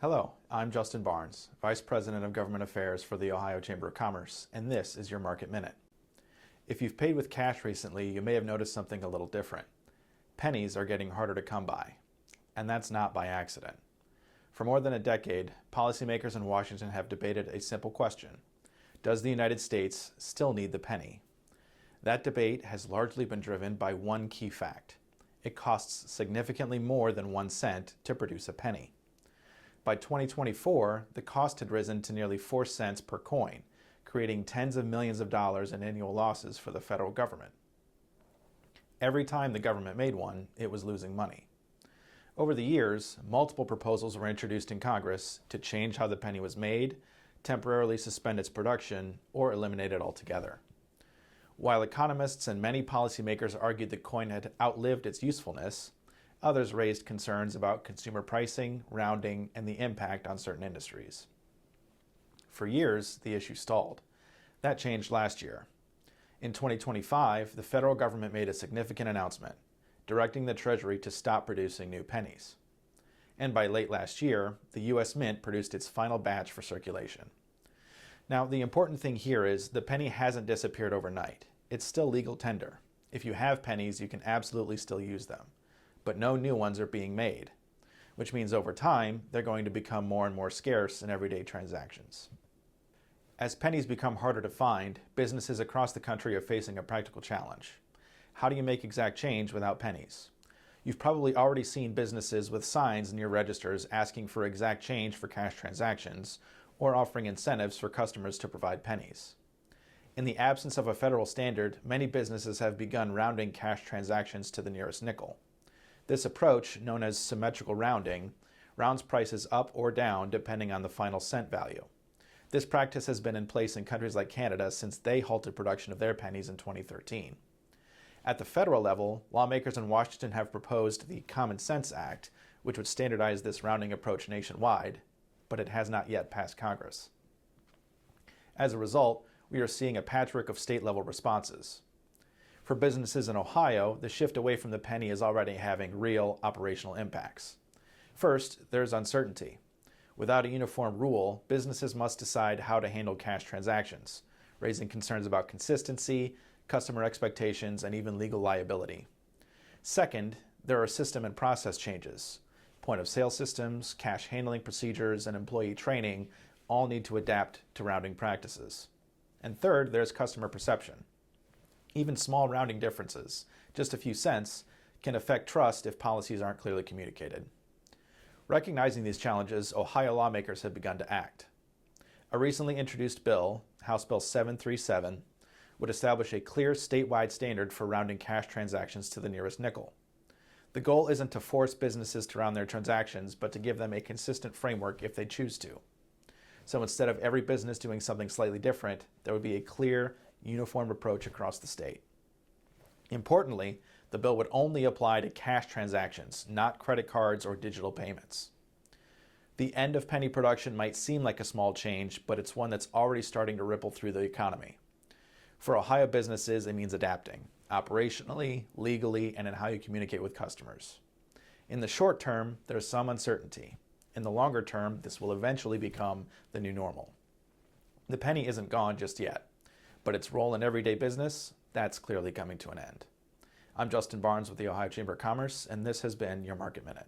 Hello, I'm Justin Barnes, Vice President of Government Affairs for the Ohio Chamber of Commerce, and this is your Market Minute. If you've paid with cash recently, you may have noticed something a little different. Pennies are getting harder to come by, and that's not by accident. For more than a decade, policymakers in Washington have debated a simple question: does the United States still need the penny? That debate has largely been driven by one key fact. It costs significantly more than 1 cent to produce a penny. By 2024, the cost had risen to nearly 4 cents per coin, creating tens of millions of dollars in annual losses for the federal government. Every time the government made one, it was losing money. Over the years, multiple proposals were introduced in Congress to change how the penny was made, temporarily suspend its production, or eliminate it altogether. While economists and many policymakers argued the coin had outlived its usefulness, others raised concerns about consumer pricing, rounding, and the impact on certain industries. For years, the issue stalled. That changed last year. In 2025, the federal government made a significant announcement, directing the Treasury to stop producing new pennies. And by late last year, the U.S. Mint produced its final batch for circulation. Now, the important thing here is the penny hasn't disappeared overnight. It's still legal tender. If you have pennies, you can absolutely still use them. But no new ones are being made, which means over time, they're going to become more and more scarce in everyday transactions. As pennies become harder to find, businesses across the country are facing a practical challenge. How do you make exact change without pennies? You've probably already seen businesses with signs near registers asking for exact change for cash transactions, or offering incentives for customers to provide pennies. In the absence of a federal standard, many businesses have begun rounding cash transactions to the nearest nickel. This approach, known as symmetrical rounding, rounds prices up or down depending on the final cent value. This practice has been in place in countries like Canada since they halted production of their pennies in 2013. At the federal level, lawmakers in Washington have proposed the Common Sense Act, which would standardize this rounding approach nationwide, but it has not yet passed Congress. As a result, we are seeing a patchwork of state-level responses. For businesses in Ohio, the shift away from the penny is already having real operational impacts. First, there's uncertainty. Without a uniform rule, businesses must decide how to handle cash transactions, raising concerns about consistency, customer expectations, and even legal liability. Second, there are system and process changes. Point-of-sale systems, cash handling procedures, and employee training all need to adapt to rounding practices. And third, there's customer perception. Even small rounding differences, just a few cents, can affect trust if policies aren't clearly communicated. Recognizing these challenges, Ohio lawmakers have begun to act. A recently introduced bill, House Bill 737, would establish a clear statewide standard for rounding cash transactions to the nearest nickel. The goal isn't to force businesses to round their transactions, but to give them a consistent framework if they choose to. So instead of every business doing something slightly different, there would be a clear, uniform approach across the state. Importantly, the bill would only apply to cash transactions, not credit cards or digital payments. The end of penny production might seem like a small change, but it's one that's already starting to ripple through the economy. For Ohio businesses, it means adapting, operationally, legally, and in how you communicate with customers. In the short term, there's some uncertainty. In the longer term, this will eventually become the new normal. The penny isn't gone just yet, but its role in everyday business, that's clearly coming to an end. I'm Justin Barnes with the Ohio Chamber of Commerce, and this has been your Market Minute.